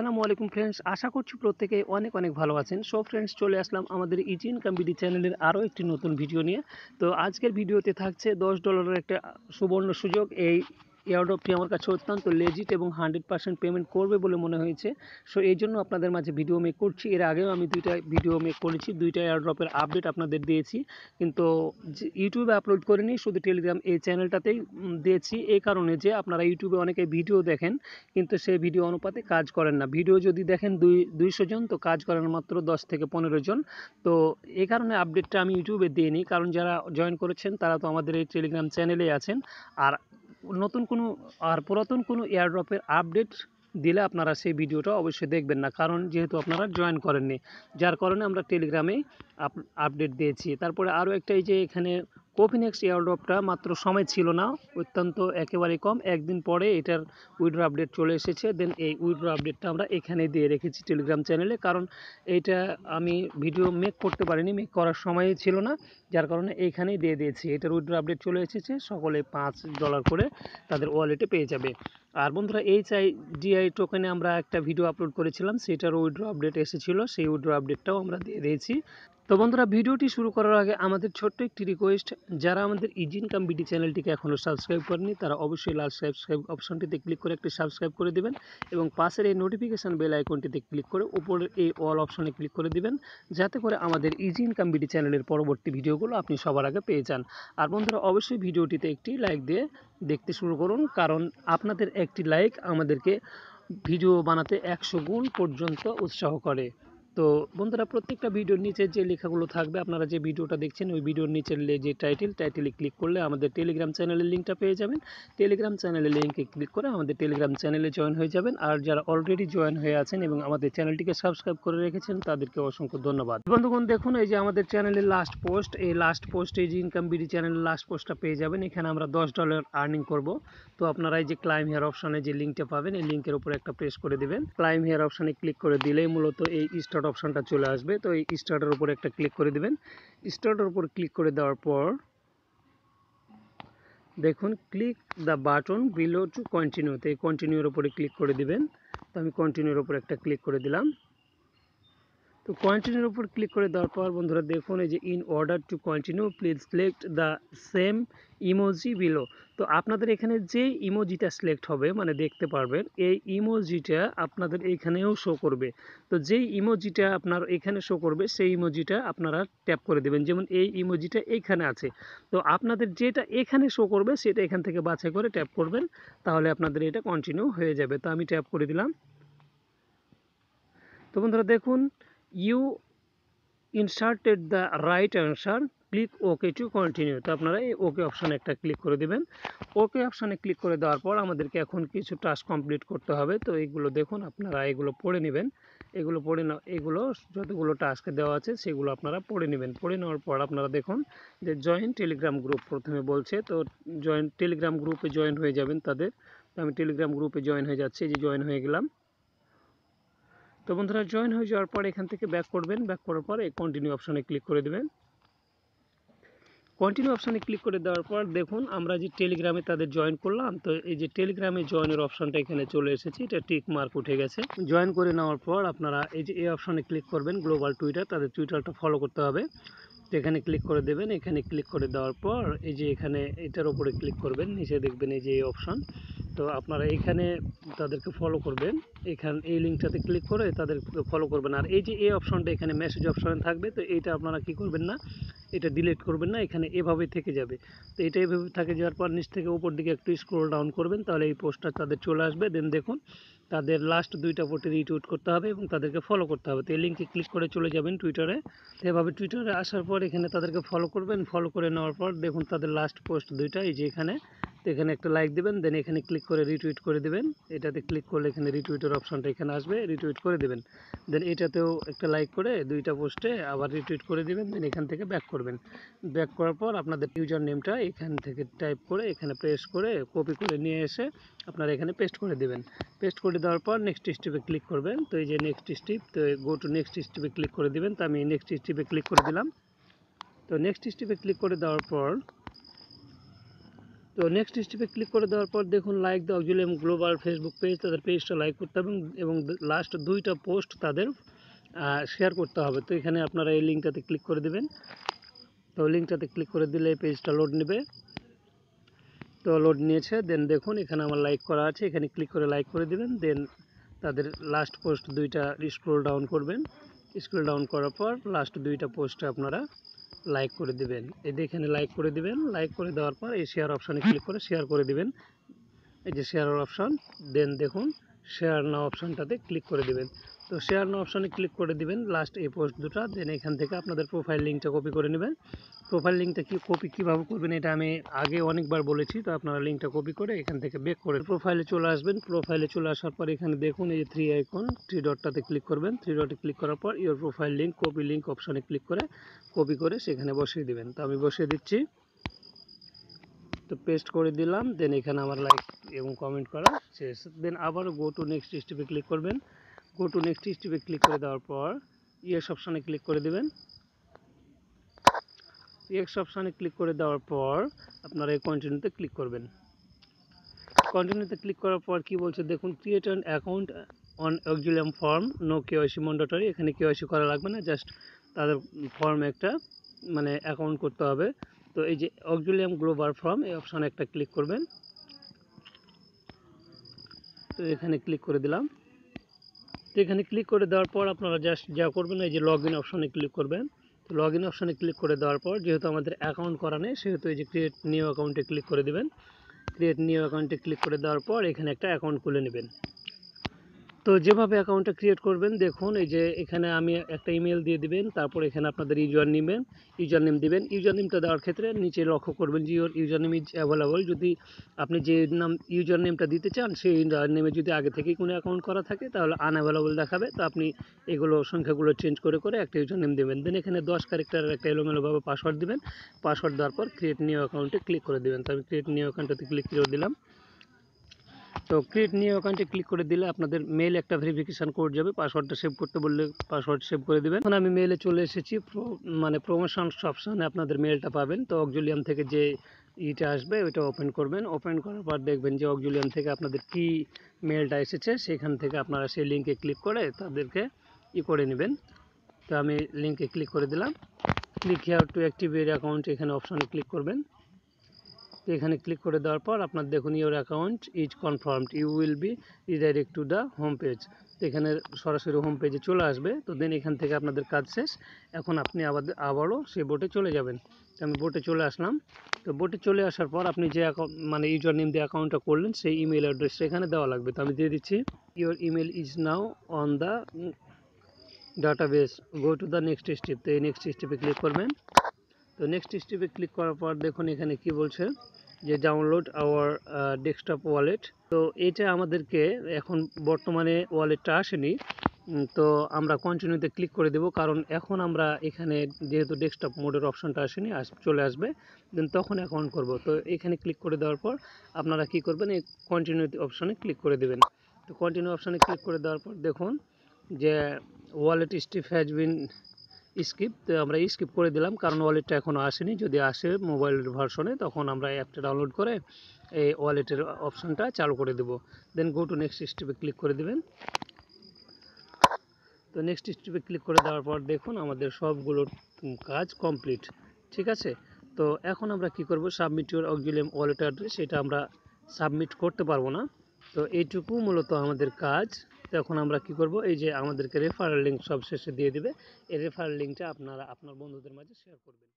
আসসালামু আলাইকুম ফ্রেন্ডস, আশা করছি প্রত্যেকেই অনেক অনেক ভালো আছেন। সো ফ্রেন্ডস, চলে আসলাম আমাদের ইজি ইনকাম বিডি চ্যানেলের আরও একটি নতুন ভিডিও নিয়ে। তো আজকের ভিডিওতে থাকছে $10 একটা সুবর্ণ সুযোগ। এই এয়ারড্রপটি আমার কাছে অত্যন্ত লেজিট এবং 100% পেমেন্ট করবে বলে মনে হয়েছে। সো এই জন্য আপনাদের মাঝে ভিডিও মেক করছি। এর আগেও আমি দুইটা ভিডিও মেক করেছি, দুইটা এয়ারড্রপের আপডেট আপনাদের দিয়েছি, কিন্তু ইউটিউবে আপলোড করিনি, শুধু টেলিগ্রাম এই চ্যানেলটাতেই দিয়েছি। এই কারণে যে আপনারা ইউটিউবে অনেকে ভিডিও দেখেন কিন্তু সেই ভিডিও অনুপাতে কাজ করেন না। ভিডিও যদি দেখেন 200 জন, তো কাজ করেন মাত্র 10 থেকে 15 জন। তো এই কারণে আপডেটটা আমি ইউটিউবে দিইনি, কারণ যারা জয়েন করেছেন তারা তো আমাদের এই টেলিগ্রাম চ্যানেলেই আছেন। আর পুরাতন কোনো এয়ারড্রপের আপডেট দিলে আপনারা সেই ভিডিওটা অবশ্যই দেখবেন না, কারণ যেহেতু আপনারা জয়েন করেননি, যার কারণে আমরা টেলিগ্রামে আপডেট দিয়েছি। তারপরে আরও একটা, এই যে এখানে কোফিনেক্স এয়ারড্রপটা মাত্র সময় ছিল না, অত্যন্ত একেবারে কম, একদিন পরে এটার উইড্রো আপডেট চলে এসেছে। দেন এই উইড্রো আপডেটটা আমরা এখানে দিয়ে রেখেছি টেলিগ্রাম চ্যানেলে, কারণ এইটা আমি ভিডিও মেক করতে পারিনি, মেক করার সময় ছিল না, যার কারণে এইখানেই দিয়ে দিয়েছি। এটার উইড্রো আপডেট চলে এসেছে, সকলে $5 করে তাদের ওয়ালেটে পেয়ে যাবে। আর বন্ধুরা, জিআই টোকেনে আমরা একটা ভিডিও আপলোড করেছিলাম, সেটার উইড্রো আপডেট এসেছিল, সেই উইড্রো আপডেটটাও আমরা দিয়ে দিয়েছি। তো বন্ধুরা, ভিডিওটি শুরু করার আগে আমাদের ছোট্ট একটি রিকোয়েস্ট, যারা আমাদের ইজি ইনকাম বিডি চ্যানেলটিকে এখনও সাবস্ক্রাইব করেনি তারা অবশ্যই লাল সাবস্ক্রাইব অপশনটিতে ক্লিক করে একটি সাবস্ক্রাইব করে দিবেন এবং পাশের এই নোটিফিকেশান বেল আইকনটিতে ক্লিক করে উপরের এই অল অপশনে ক্লিক করে দিবেন, যাতে করে আমাদের ইজি ইনকাম বিডি চ্যানেলের পরবর্তী ভিডিওগুলো আপনি সবার আগে পেয়ে যান। আর বন্ধুরা, অবশ্যই ভিডিওটিতে একটি লাইক দিয়ে দেখতে শুরু করুন, কারণ আপনাদের একটি লাইক আমাদেরকে ভিডিও বানাতে 100 গুণ পর্যন্ত উৎসাহ করে। তো বন্ধুরা, প্রত্যেকটা ভিডিওর নিচে যে লেখাগুলো থাকবে, আপনারা যে ভিডিওটা দেখছেন ওই ভিডিওর নিচের যে টাইটেলে ক্লিক করলে আমাদের টেলিগ্রাম চ্যানেলের লিঙ্কটা পেয়ে যাবেন। টেলিগ্রাম চ্যানেলের লিঙ্কে ক্লিক করে আমাদের টেলিগ্রাম চ্যানেলে জয়েন হয়ে যাবেন। আর যারা অলরেডি জয়েন হয়ে আছেন এবং আমাদের চ্যানেলটিকে সাবস্ক্রাইব করে রেখেছেন তাদেরকে অসংখ্য ধন্যবাদ। বন্ধুগণ, দেখুন এই যে আমাদের চ্যানেলের লাস্ট পোস্ট, এই লাস্ট পোস্ট, এই যে ইনকাম বিডি চ্যানেলের লাস্ট পোস্টটা পেয়ে যাবেন। এখানে আমরা $10 আর্নিং করব। তো আপনারা এই যে ক্লাইম হেয়ার অপশনে যে লিঙ্কটা পাবেন, এই লিঙ্কের উপর একটা প্রেস করে দিবেন। ক্লাইম হেয়ার অপশনে ক্লিক করে দিলেই মূলত এই স্টার্ট অপশনটা চলে আসবে। তো এই স্টার্টের উপর একটা ক্লিক করে দিবেন। স্টার্টের উপর ক্লিক করে দেওয়ার পর দেখুন, click the button below two continue, তো এই কন্টিনিউর উপরে ক্লিক করে দিবেন। তো আমি কন্টিনিউর উপর একটা ক্লিক করে দিলাম। তো কন্টিনিউর উপর ক্লিক করে দেওয়ার পর বন্ধুরা দেখুন, এই যে in order to continue please select the same emoji below. তো আপনাদের এখানে যে ইমোজিটা সিলেক্ট হবে, মানে দেখতে পারবেন এই ইমোজিটা আপনাদের এখানেও শো করবে। তো যেই ইমোজিটা আপনার এখানে শো করবে সেই ইমোজিটা আপনারা ট্যাপ করে দেবেন। যেমন এই ইমোজিটা এইখানে আছে, তো আপনাদের যেটা এখানে শো করবে সেটা এখান থেকে বাছাই করে ট্যাপ করবেন, তাহলে আপনাদের এটা কন্টিনিউ হয়ে যাবে। তো আমি ট্যাপ করে দিলাম। তো বন্ধুরা দেখুন, you inserted the right answer, click okay to continue. তো আপনারা এই ওকে অপশানে একটা ক্লিক করে দেবেন। ওকে অপশানে ক্লিক করে দেওয়ার পর আমাদেরকে এখন কিছু টাস্ক কমপ্লিট করতে হবে। তো এইগুলো দেখুন, আপনারা এগুলো পড়ে নেবেন। এগুলো যতগুলো টাস্ক দেওয়া আছে সেগুলো আপনারা পড়ে নেবেন। পড়ে নেওয়ার পর আপনারা দেখুন যে জয়েন টেলিগ্রাম গ্রুপ প্রথমে বলছে, তো টেলিগ্রাম গ্রুপে জয়েন হয়ে যাবেন তাদের। তো আমি টেলিগ্রাম গ্রুপে জয়েন হয়ে যাচ্ছি, যে জয়েন হয়ে গেলাম। তো বন্ধুরা, জয়েন হয়ে যাওয়ার পর এখান থেকে ব্যাক করবেন। ব্যাক করার পর এই কন্টিনিউ অপশানে ক্লিক করে দেবেন। কন্টিনিউ অপশানে ক্লিক করে দেওয়ার পর দেখুন, আমরা যে টেলিগ্রামে তাদের জয়েন করলাম, তো এই যে টেলিগ্রামে জয়েনের অপশানটা এখানে চলে এসেছে, এটা টিক মার্ক উঠে গেছে। জয়েন করে নেওয়ার পর আপনারা এই যে এই অপশানে ক্লিক করবেন, গ্লোবাল টুইটার, তাদের টুইটারটা ফলো করতে হবে। তো এখানে ক্লিক করে দেবেন। এখানে ক্লিক করে দেওয়ার পর এই যে এখানে এটার উপরে ক্লিক করবেন, নিচে দেখবেন এই যে এই অপশান। তো আপনারা এখানে তাদেরকে ফলো করবেন, এই লিঙ্কটাতে ক্লিক করে তাদেরকে ফলো করবেন। আর এই যে এই অপশানটা এখানে মেসেজ অপশান থাকবে, তো এইটা আপনারা কি করবেন না, এটা ডিলিট করবেন না, এখানে এভাবে থেকে যাবে। তো এটা এভাবে থেকে যাওয়ার পর নিচ থেকে উপর দিকে একটু স্ক্রল ডাউন করবেন, তাহলে এই পোস্টটা তাদের চলে আসবে। দেন দেখুন, তাদের লাস্ট 2টা ফটো রিটুইট করতে হবে এবং তাদেরকে ফলো করতে হবে। তো এই লিঙ্কে ক্লিক করে চলে যাবেন টুইটারে। এভাবে টুইটারে আসার পর এখানে তাদেরকে ফলো করবেন। ফলো করে নেওয়ার পর দেখুন তাদের লাস্ট পোস্ট 2টা, এই যে এখানে। তো এখানে একটা লাইক দেবেন, দেন এখানে ক্লিক করে রিটুইট করে দেবেন। এটাতে ক্লিক করলে এখানে রিটুইটের অপশানটা এখানে আসবে, রিটুইট করে দেবেন। দেন এটাতেও একটা লাইক করে 2টা পোস্টে আবার রিটুইট করে দেবেন। দেন এখান থেকে ব্যাক করবেন। ব্যাক করার পর আপনাদের ইউজার নেমটা এখান থেকে টাইপ করে এখানে প্রেস করে কপি করে নিয়ে এসে আপনারা এখানে পেস্ট করে দেবেন। পেস্ট করে দেওয়ার পর নেক্সট স্টেপে ক্লিক করবেন। তো এই যে নেক্সট স্টেপ, তো গো টু নেক্সট স্টেপে ক্লিক করে দেবেন। তো আমি নেক্সট স্টেপে ক্লিক করে দিলাম। তো নেক্সট স্টেপে ক্লিক করে দেওয়ার পর তো নেক্সট স্টেপে ক্লিক করে দেওয়ার পর দেখুন like the Auxilium global Facebook page, তাদের পেজটা লাইক করতে হবে এবং লাস্ট 2টা পোস্ট তাদের শেয়ার করতে হবে। তো এখানে আপনারা এই লিঙ্কটাতে ক্লিক করে দেবেন। তো লিঙ্কটাতে ক্লিক করে দিলে এই পেজটা লোড নেবে। তো লোড নিয়েছে, দেন দেখুন এখানে আমার লাইক করা আছে, এখানে ক্লিক করে লাইক করে দিবেন। দেন তাদের লাস্ট পোস্ট 2টা স্ক্রল ডাউন করবেন, স্ক্রল ডাউন করার পর লাস্ট 2টা পোস্টে আপনারা লাইক করে দিবেন। এই যে এখানে লাইক করে দিবেন, লাইক করে দেওয়ার পর এই শেয়ার অপশানে ক্লিক করে শেয়ার করে দিবেন, এই যে শেয়ার অপশান। দেন দেখুন শেয়ার নাও অপশানটাতে ক্লিক করে দিবেন। তো শেয়ার নাও অপশানে ক্লিক করে দিবেন লাস্ট এই পোস্ট দুটা। দেন এখান থেকে আপনাদের প্রোফাইল লিঙ্কটা কপি করে নেবেন। প্রোফাইল লিঙ্কটা কপি কীভাবে করবেন এটা আমি আগে অনেকবার বলেছি। তো আপনারা লিঙ্কটা কপি করে এখান থেকে ব্যাক করে প্রোফাইলে চলে আসবেন। প্রোফাইলে চলে আসার পর এখানে দেখুন এই যে 3 আইকন, 3 ডটটাতে ক্লিক করবেন। 3 ডটে ক্লিক করার পর your profile link copy link অপশানে ক্লিক করে কপি করে সেখানে বসিয়ে দিবেন। তো আমি বসিয়ে দিচ্ছি, তো পেস্ট করে দিলাম। দেন এখানে আমার লাইক এবং কমেন্ট করা শেষ। দেন আবার গো টু নেক্সট স্টেপে ক্লিক করবেন। গো টু নেক্সট স্টেপে ক্লিক করে দেওয়ার পর ইয়েস অপশানে ক্লিক করে দেবেন। ইয়েস অপশানে ক্লিক করে দেওয়ার পর আপনারা এই কন্টিনিউতে ক্লিক করবেন। কন্টিনিউতে ক্লিক করার পর কি বলছে দেখুন, create an account on auxilium form, no KYC mandatory. এখানে কেওয়াইসি করা লাগবে না, জাস্ট তাদের ফর্মে একটা মানে অ্যাকাউন্ট করতে হবে। তো এই যে অক্সিলিয়াম গ্লোবাল ফর্ম এই অপশানে একটা ক্লিক করবেন। তো এখানে ক্লিক করে দিলাম। তো এখানে ক্লিক করে দেওয়ার পর আপনারা জাস্ট যা করবেন এই যে লগ ইন অপশানে ক্লিক করবেন। তো লগ ইন অপশানে ক্লিক করে দেওয়ার পর যেহেতু আমাদের অ্যাকাউন্ট করা নেই সেহেতু এই যে ক্রিয়েট নিউ অ্যাকাউন্টে ক্লিক করে দেবেন। ক্রিয়েট নিউ অ্যাকাউন্টে ক্লিক করে দেওয়ার পর এখানে একটা অ্যাকাউন্ট খুলে নেবেন। তো যেভাবে অ্যাকাউন্টটা ক্রিয়েট করবেন দেখুন এই যে এখানে আমি একটা ইমেল দিয়ে দিবেন, তারপর এখানে আপনাদের ইউজার নেম দিবেন। ইউজার নেমটা দেওয়ার ক্ষেত্রে নিচে লক্ষ্য করবেন যে your user name is available. যদি আপনি যে নাম ইউজার নেমটা দিতে চান সেই ইউজার নেমে যদি আগে থেকেই কোনো অ্যাকাউন্ট করা থাকে তাহলে আনঅ্যাভেলেবল দেখাবে। তো আপনি এগুলো সংখ্যাগুলো চেঞ্জ করে করে একটা ইউজার নেম দেবেন। দেন এখানে 10 ক্যারেক্টারের একটা এলোমেলোভাবে পাসওয়ার্ড দিবেন। পাসওয়ার্ড দেওয়ার পর ক্রিয়েট নিউ অ্যাকাউন্টে ক্লিক করে দেবেন। তো আমি ক্রিয়েট নিউ অ্যাকাউন্টে ক্লিক করে দিলাম। তো ক্রিয়েট নিউ অ্যাকাউন্টে ক্লিক করে দিলে আপনাদের মেল একটা ভেরিফিকেশান কোড যাবে, পাসওয়ার্ডটা সেভ করতে বললে পাসওয়ার্ড সেভ করে দেবেন। এখন আমি মেলে চলে এসেছি, মানে প্রমোশনস অপশানে আপনাদের মেলটা পাবেন। তো অক্সিলিয়াম থেকে যে ইটা আসবে ওইটা ওপেন করবেন। ওপেন করার পর দেখবেন যে অক্সিলিয়াম থেকে আপনাদের কি মেলটা এসেছে, সেখান থেকে আপনারা সেই লিঙ্কে ক্লিক করে তাদেরকে করে নেবেন। তো আমি লিঙ্কে ক্লিক করে দিলাম। Click here to active your account, এখানে অপশানে ক্লিক করবেন। তো এখানে ক্লিক করে দেওয়ার পর আপনার দেখুন your account is confirmed, you will be redirect to the home page. তো এখানে সরাসরি হোম পেজে চলে আসবে। তো দেন এখান থেকে আপনাদের কাজ শেষ। এখন আপনি আবারও সেই বোটে চলে যাবেন। তো আমি বোটে চলে আসলাম। তো বোটে চলে আসার পর আপনি যে অ্যাকাউন্ট মানে ইউজার নেম দিয়ে অ্যাকাউন্টটা করলেন সেই ইমেল অ্যাড্রেসটা এখানে দেওয়া লাগবে। তো আমি দিয়ে দিচ্ছি, your email is now on the database, go to the next step. তো এই নেক্সট স্টেপে ক্লিক করবেন। তো নেক্সট স্টেপে ক্লিক করার পর দেখুন এখানে কি বলছে যে ডাউনলোড আওয়ার ডেস্কটপ ওয়ালেট। তো এটা আমাদেরকে এখন বর্তমানে ওয়ালেটটা আসেনি। তো আমরা কন্টিনিউতে ক্লিক করে দেব, কারণ এখন আমরা এখানে যেহেতু ডেস্কটপ মোডের অপশানটা আসেনি, চলে আসবে দেন তখন অ্যাকাউন্ট করব। তো এখানে ক্লিক করে দেওয়ার পর আপনারা কি করবেন, এই কন্টিনিউ অপশানে ক্লিক করে দেবেন। তো কন্টিনিউ অপশানে ক্লিক করে দেওয়ার পর দেখুন যে wallet step has been skip. তো আমরা স্কিপ করে দিলাম কারণ ওয়ালেটটা এখনও আসেনি। যদি আসে মোবাইলের ভার্সনে তখন আমরা অ্যাপটা ডাউনলোড করে এই ওয়ালেটের অপশানটা চালু করে দেব। দেন গো টু নেক্সট স্টেপে ক্লিক করে দেবেন। তো নেক্সট স্টেপে ক্লিক করে দেওয়ার পর দেখুন আমাদের সবগুলোর কাজ কমপ্লিট, ঠিক আছে। তো এখন আমরা কি করব, submit your Auxilium wallet address, এটা আমরা সাবমিট করতে পারবো না। তো এইটুকু মূলত আমাদের কাজ। তো এখন আমরা কি করব, এই যে আমাদেরকে রেফারেল লিঙ্ক সব শেষে দিয়ে দিবে, এই রেফারেল লিঙ্কটা আপনারা আপনার বন্ধুদের মাঝে শেয়ার করবেন।